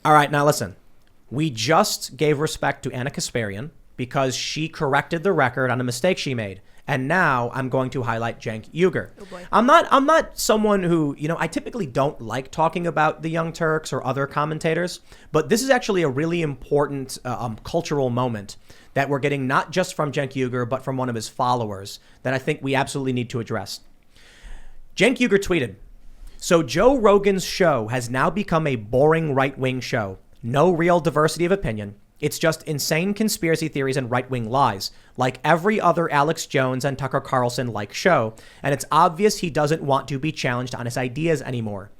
All right, now listen. We just gave respect to Anna Kasparian because she corrected the record on a mistake she made. And now I'm going to highlight Cenk Uygur. Oh boy. I'm not someone who, I typically don't like talking about the Young Turks or other commentators, but this is actually a really important cultural moment that we're getting not just from Cenk Uygur, but from one of his followers that I think we absolutely need to address. Cenk Uygur tweeted, "So Joe Rogan's show has now become a boring right-wing show. No real diversity of opinion. It's just insane conspiracy theories and right-wing lies, like every other Alex Jones and Tucker Carlson-like show, and it's obvious he doesn't want to be challenged on his ideas anymore."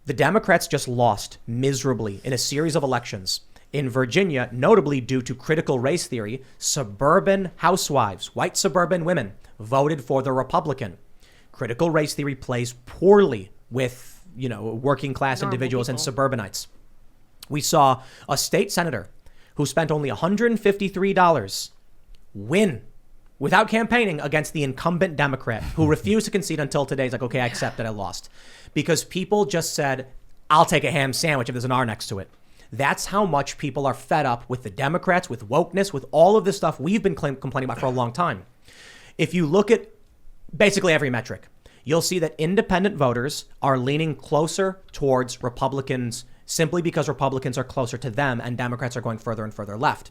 The Democrats just lost miserably in a series of elections. In Virginia, notably due to critical race theory, suburban housewives, white suburban women, voted for the Republican. Critical race theory plays poorly with, working class Normal individuals people. and suburbanites. We saw a state senator who spent only $153 win without campaigning against the incumbent Democrat who refused to concede until today. He's like, okay, I accept that I lost. Because people just said, I'll take a ham sandwich if there's an R next to it. That's how much people are fed up with the Democrats, with wokeness, with all of this stuff we've been complaining about for a long time. If you look at basically every metric, you'll see that independent voters are leaning closer towards Republicans simply because Republicans are closer to them and Democrats are going further and further left.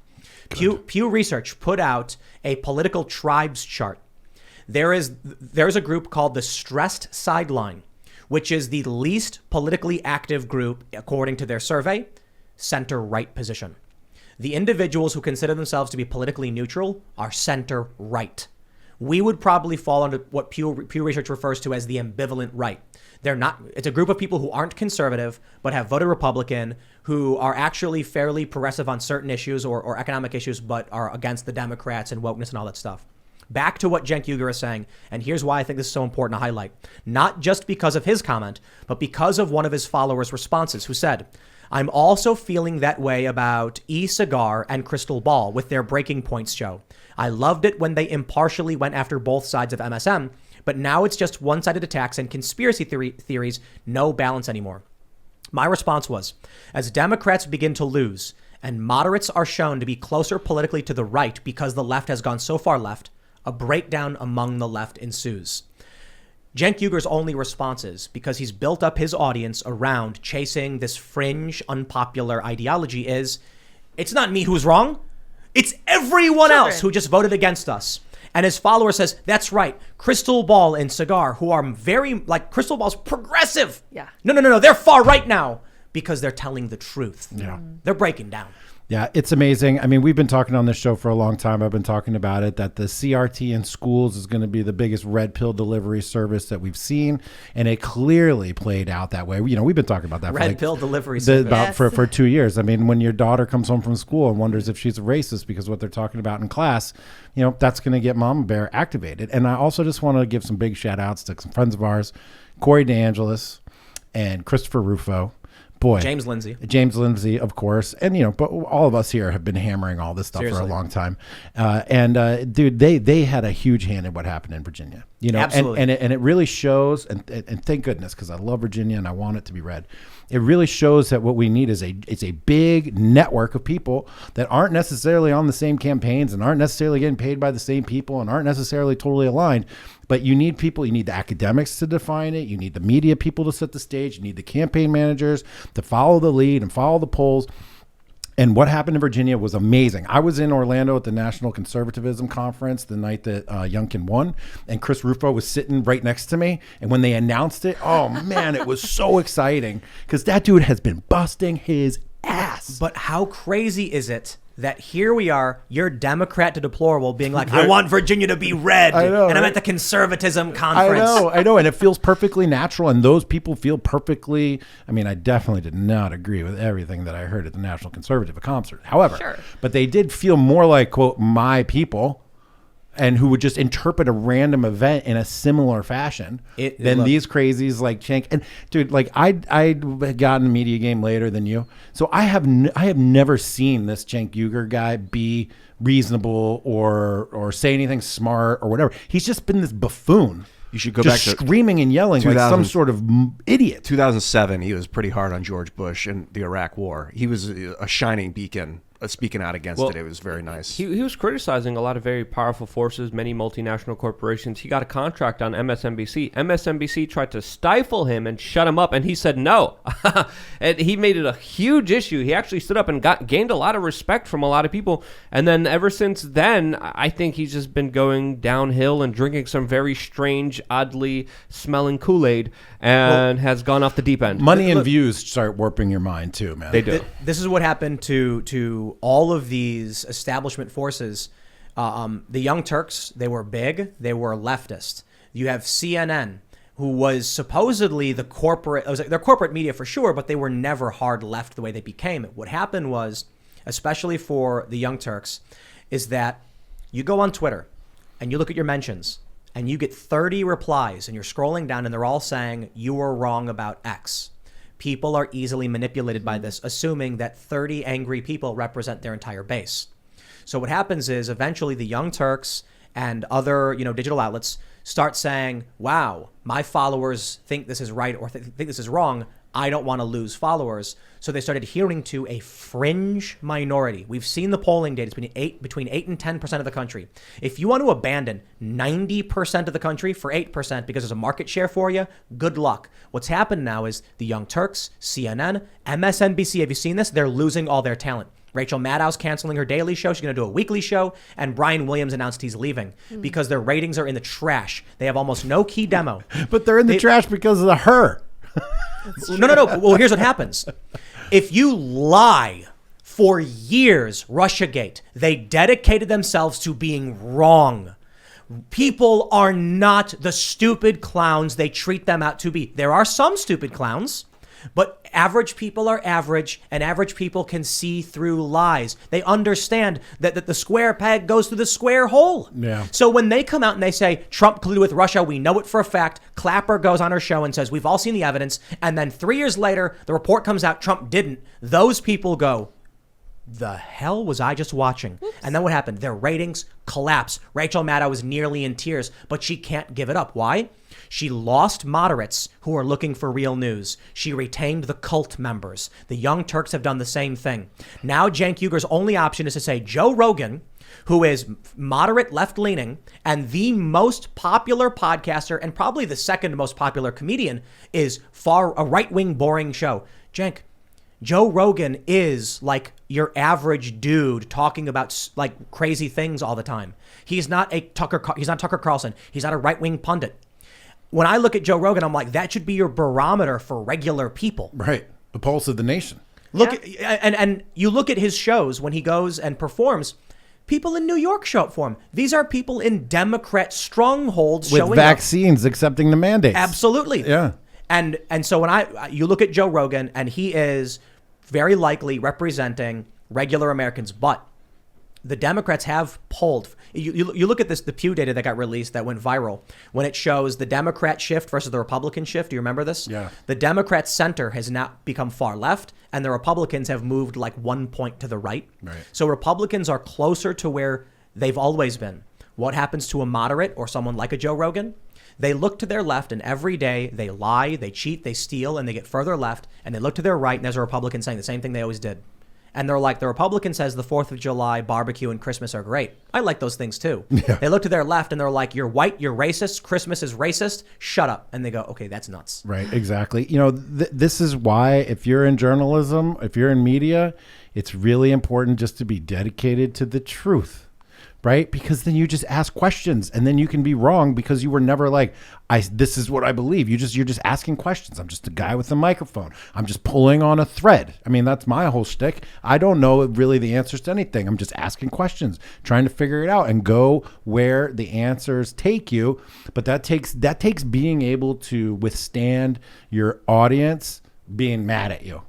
Pew Research put out a political tribes chart. There's a group called the Stressed Sideline, which is the least politically active group, according to their survey, center-right position. The individuals who consider themselves to be politically neutral are center-right. We would probably fall under what Pew Research refers to as the ambivalent right. They're not. It's a group of people who aren't conservative, but have voted Republican, who are actually fairly progressive on certain issues or economic issues, but are against the Democrats and wokeness and all that stuff. Back to what Cenk Uygur is saying, and here's why I think this is so important to highlight. Not just because of his comment, but because of one of his followers' responses, who said, "I'm also feeling that way about E-Cigar and Crystal Ball with their Breaking Points show. I loved it when they impartially went after both sides of MSM, but now it's just one-sided attacks and conspiracy theories, no balance anymore." My response was, as Democrats begin to lose and moderates are shown to be closer politically to the right because the left has gone so far left, a breakdown among the left ensues. Cenk Uygur's only response is, because he's built up his audience around chasing this fringe, unpopular ideology, is, it's not me who's wrong. It's everyone else who just voted against us. And his follower says, that's right, Crystal Ball and Cigar, who are very, Crystal Ball's progressive. Yeah. No, they're far right now because they're telling the truth. Yeah. They're breaking down. Yeah, it's amazing. I mean, we've been talking on this show for a long time. I've been talking about it, that the CRT in schools is going to be the biggest red pill delivery service that we've seen. And it clearly played out that way. We've been talking about that Red pill delivery service. For 2 years. I mean, when your daughter comes home from school and wonders if she's a racist because of what they're talking about in class, that's going to get Mama Bear activated. And I also just want to give some big shout outs to some friends of ours, Corey DeAngelis and Christopher Rufo. Boy, James Lindsay, of course. And, but all of us here have been hammering all this stuff for a long time. Dude, they had a huge hand in what happened in Virginia, Absolutely. And it really shows. And thank goodness, because I love Virginia and I want it to be red. It really shows that what we need is a big network of people that aren't necessarily on the same campaigns and aren't necessarily getting paid by the same people and aren't necessarily totally aligned. But you need people, you need the academics to define it. You need the media people to set the stage. You need the campaign managers to follow the lead and follow the polls. And what happened in Virginia was amazing. I was in Orlando at the National Conservatism Conference the night that Youngkin won, and Chris Rufo was sitting right next to me. And when they announced it, oh man, it was so exciting because that dude has been busting his ass. But how crazy is it that here we are, you're Democrat to deplorable, being like, I want Virginia to be red. I know, and I'm at the conservatism conference. I know. And it feels perfectly natural. And those people feel perfectly, I definitely did not agree with everything that I heard at the National Conservative Concert. However, but they did feel more like, quote, my people, and who would just interpret a random event in a similar fashion than these crazies like Cenk. And dude, I got in the media game later than you, so I have never seen this Cenk Uygur guy be reasonable or say anything smart or whatever. He's just been this buffoon You should go just back to screaming and yelling like 2000 some sort of idiot. 2007. He was pretty hard on George Bush and the Iraq War. He was a shining beacon, speaking out against it. It was very nice. He was criticizing a lot of very powerful forces, many multinational corporations. He got a contract on MSNBC. MSNBC tried to stifle him and shut him up, and he said no. And he made it a huge issue. He actually stood up and gained a lot of respect from a lot of people. And then ever since then, I think he's just been going downhill and drinking some very strange, oddly smelling Kool-Aid and has gone off the deep end. Money and views start warping your mind too, man. They do. This is what happened to all of these establishment forces. The Young Turks, they were big, they were leftist. You have CNN, who was supposedly their corporate media for sure, but they were never hard left the way they became. What happened was, especially for the Young Turks, is that you go on Twitter and you look at your mentions and you get 30 replies and you're scrolling down and they're all saying you were wrong about X. People are easily manipulated by this, assuming that 30 angry people represent their entire base. So what happens is eventually the Young Turks and other, digital outlets start saying, wow, my followers think this is right or think this is wrong. I don't want to lose followers. So they started adhering to a fringe minority. We've seen the polling data. It's between 8 and 10% of the country. If you want to abandon 90% of the country for 8% because there's a market share for you, good luck. What's happened now is the Young Turks, CNN, MSNBC, have you seen this? They're losing all their talent. Rachel Maddow's canceling her daily show. She's going to do a weekly show. And Brian Williams announced he's leaving because their ratings are in the trash. They have almost no key demo. But they're in the trash because of her. No. Well, here's what happens. If you lie for years, Russiagate, they dedicated themselves to being wrong. People are not the stupid clowns they treat them out to be. There are some stupid clowns, but average people are average, and average people can see through lies. They understand that the square peg goes through the square hole. Yeah. So when they come out and they say, Trump colluded with Russia, we know it for a fact, Clapper goes on her show and says, we've all seen the evidence, and then 3 years later, the report comes out, Trump didn't, those people go, the hell was I just watching? Oops. And then what happened? Their ratings collapse. Rachel Maddow was nearly in tears, but she can't give it up. Why? She lost moderates who are looking for real news. She retained the cult members. The Young Turks have done the same thing. Now Cenk Uygur's only option is to say Joe Rogan, who is moderate left-leaning and the most popular podcaster and probably the second most popular comedian, is a right-wing boring show. Cenk, Joe Rogan is like your average dude talking about like crazy things all the time. He's not Tucker Carlson. He's not a right-wing pundit. When I look at Joe Rogan, I'm like, that should be your barometer for regular people. Right. The pulse of the nation. And you look at his shows when he goes and performs, people in New York show up for him. These are people in Democrat strongholds with showing vaccines up. Accepting the mandates. Absolutely. Yeah. And so when you look at Joe Rogan, and he is very likely representing regular Americans, but the Democrats have polled. You look at the Pew data that got released that went viral when it shows the Democrat shift versus the Republican shift. Do you remember this? Yeah. The Democrat center has now become far left, and the Republicans have moved like 1 point to the right. Right. So Republicans are closer to where they've always been. What happens to a moderate or someone like a Joe Rogan? They look to their left, and every day they lie, they cheat, they steal, and they get further left, and they look to their right, and there's a Republican saying the same thing they always did. And they're like, the Republican says the 4th of July, barbecue, and Christmas are great. I like those things too. Yeah. They look to their left and they're like, you're white, you're racist, Christmas is racist, shut up. And they go, okay, that's nuts. Right, exactly. This is why if you're in journalism, if you're in media, it's really important just to be dedicated to the truth. Right? Because then you just ask questions, and then you can be wrong because you were never like, this is what I believe. You're just asking questions. I'm just a guy with a microphone. I'm just pulling on a thread. I mean, that's my whole shtick. I don't know really the answers to anything. I'm just asking questions, trying to figure it out and go where the answers take you. But that takes being able to withstand your audience being mad at you.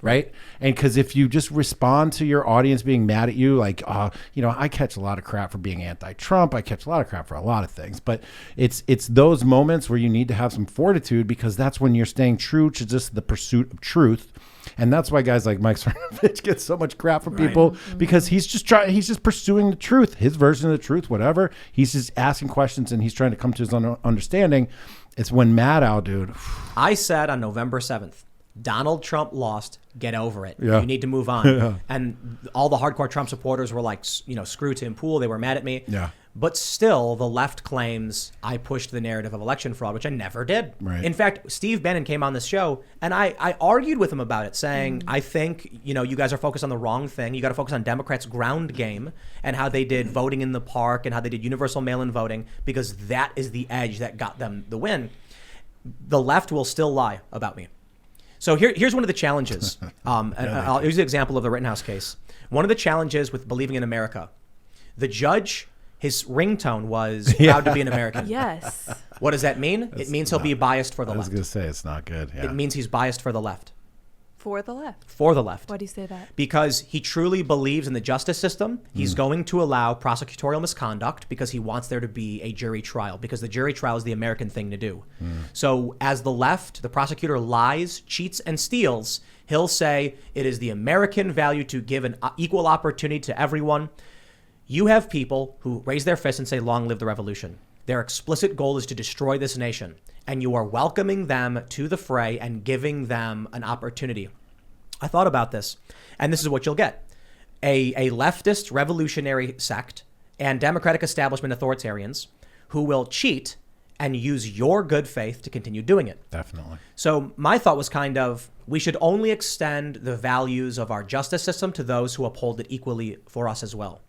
Right. And because if you just respond to your audience being mad at you, like, I catch a lot of crap for being anti-Trump. I catch a lot of crap for a lot of things. But it's those moments where you need to have some fortitude, because that's when you're staying true to just the pursuit of truth. And that's why guys like Mike Cernovich get so much crap from people, because he's just pursuing the truth, his version of the truth, whatever. He's just asking questions and he's trying to come to his understanding. It's when Maddow, dude. I said on November 7th, Donald Trump lost. Get over it. Yeah. You need to move on. Yeah. And all the hardcore Trump supporters were like, screw Tim Pool. They were mad at me. Yeah. But still, the left claims I pushed the narrative of election fraud, which I never did. Right. In fact, Steve Bannon came on this show, and I argued with him about it, saying, I think, you guys are focused on the wrong thing. You got to focus on Democrats' ground game and how they did voting in the park and how they did universal mail-in voting, because that is the edge that got them the win. The left will still lie about me. So here's one of the challenges. I'll use the example of the Rittenhouse case. One of the challenges with believing in America, the judge, his ringtone was proud to be an American. Yes. What does that mean? It means he'll be biased for the I was left. going to say it's not good. Yeah. It means he's biased for the left. For the left. For the left. Why do you say that? Because he truly believes in the justice system. He's going to allow prosecutorial misconduct because he wants there to be a jury trial, because the jury trial is the American thing to do. So as the left, the prosecutor lies, cheats, and steals, he'll say it is the American value to give an equal opportunity to everyone. You have people who raise their fists and say, long live the revolution. Their explicit goal is to destroy this nation. And you are welcoming them to the fray and giving them an opportunity. I thought about this, and this is what you'll get. A leftist revolutionary sect and Democratic establishment authoritarians who will cheat and use your good faith to continue doing it. Definitely. So my thought was kind of, we should only extend the values of our justice system to those who uphold it equally for us as well.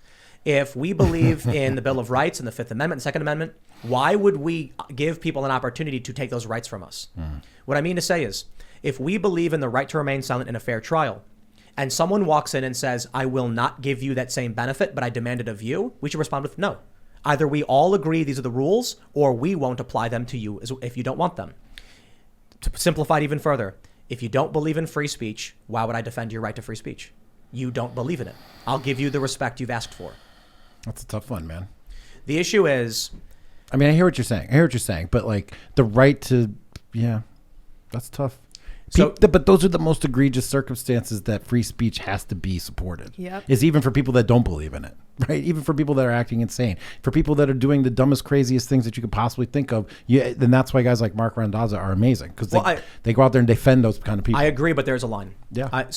If we believe in the Bill of Rights and the Fifth Amendment and Second Amendment, why would we give people an opportunity to take those rights from us? What I mean to say is, if we believe in the right to remain silent in a fair trial, and someone walks in and says, I will not give you that same benefit, but I demand it of you, we should respond with no. Either we all agree these are the rules, or we won't apply them to you if you don't want them. To simplify it even further, if you don't believe in free speech, why would I defend your right to free speech? You don't believe in it. I'll give you the respect you've asked for. That's a tough one, man. The issue is, I mean, I hear what you're saying. But like the right to, that's tough. But those are the most egregious circumstances that free speech has to be supported. Yep. Is even for people that don't believe in it, right? Even for people that are acting insane, for people that are doing the dumbest, craziest things that you could possibly think of. Then that's why guys like Mark Randazza are amazing, because they go out there and defend those kind of people. I agree, but there's a line. Yeah.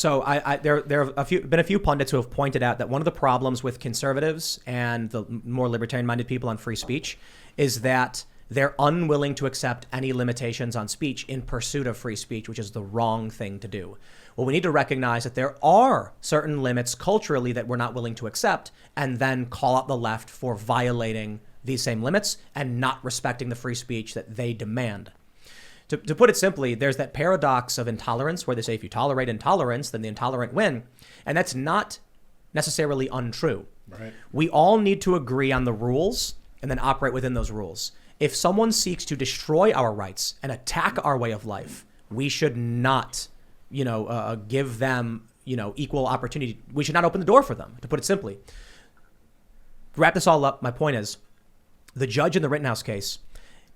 There have been a few pundits who have pointed out that one of the problems with conservatives and the more libertarian-minded people on free speech is that they're unwilling to accept any limitations on speech in pursuit of free speech, which is the wrong thing to do. Well, we need to recognize that there are certain limits culturally that we're not willing to accept, and then call out the left for violating these same limits and not respecting the free speech that they demand. To put it simply, there's that paradox of intolerance where they say if you tolerate intolerance, then the intolerant win. And that's not necessarily untrue. Right. We all need to agree on the rules and then operate within those rules. If someone seeks to destroy our rights and attack our way of life, we should not, give them, equal opportunity. We should not open the door for them, to put it simply. To wrap this all up, my point is, the judge in the Rittenhouse case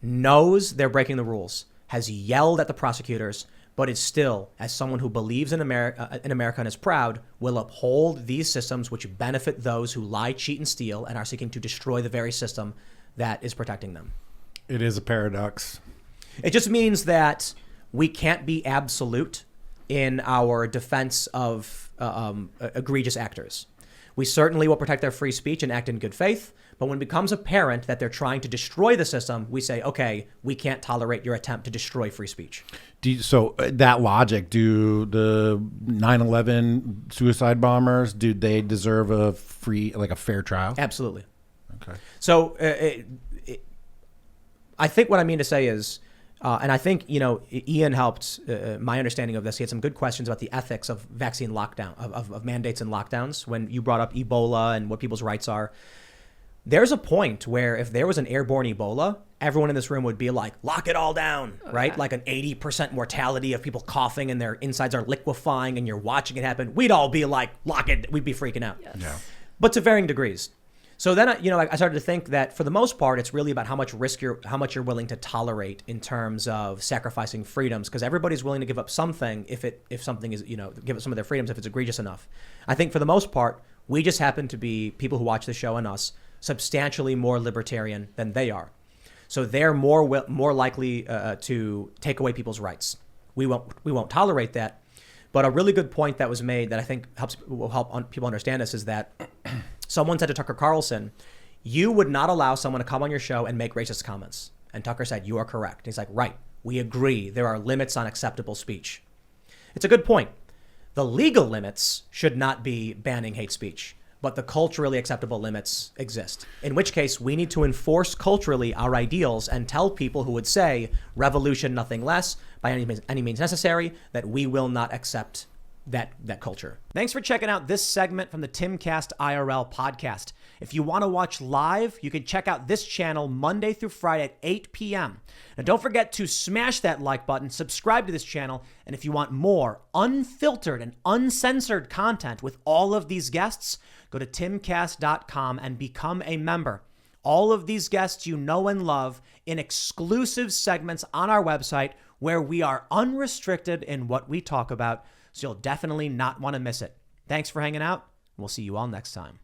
knows they're breaking the rules, has yelled at the prosecutors, but is still, as someone who believes in America and is proud, will uphold these systems which benefit those who lie, cheat, and steal and are seeking to destroy the very system that is protecting them. It is a paradox. It just means that we can't be absolute in our defense of egregious actors. We certainly will protect their free speech and act in good faith, but when it becomes apparent that they're trying to destroy the system, we say, okay, we can't tolerate your attempt to destroy free speech. So that logic, do the 9/11 suicide bombers, do they deserve a fair trial? Absolutely. Okay. So I think what I mean to say is, and I think, Ian helped my understanding of this. He had some good questions about the ethics of vaccine lockdown, of mandates and lockdowns when you brought up Ebola and what people's rights are. There's a point where if there was an airborne Ebola, everyone in this room would be like, lock it all down, right? Like an 80% mortality of people coughing and their insides are liquefying and you're watching it happen. We'd all be like, lock it. We'd be freaking out. Yes. Yeah. But to varying degrees. So then, I started to think that for the most part, it's really about how much you're willing to tolerate in terms of sacrificing freedoms, because everybody's willing to give up something if something is, give up some of their freedoms if it's egregious enough. I think for the most part, we just happen to be, people who watch the show and us, substantially more libertarian than they are. So they're more likely to take away people's rights. We won't tolerate that. But a really good point that was made that I think will help people understand this is that someone said to Tucker Carlson, you would not allow someone to come on your show and make racist comments. And Tucker said, you are correct. He's like, right, we agree. There are limits on acceptable speech. It's a good point. The legal limits should not be banning hate speech, but the culturally acceptable limits exist. In which case, we need to enforce culturally our ideals and tell people who would say revolution, nothing less, by any means necessary, that we will not accept that culture. Thanks for checking out this segment from the Timcast IRL podcast. If you want to watch live, you can check out this channel Monday through Friday at 8 p.m. And don't forget to smash that like button, subscribe to this channel, and if you want more unfiltered and uncensored content with all of these guests, go to timcast.com and become a member. All of these guests you know and love in exclusive segments on our website where we are unrestricted in what we talk about, so you'll definitely not want to miss it. Thanks for hanging out. We'll see you all next time.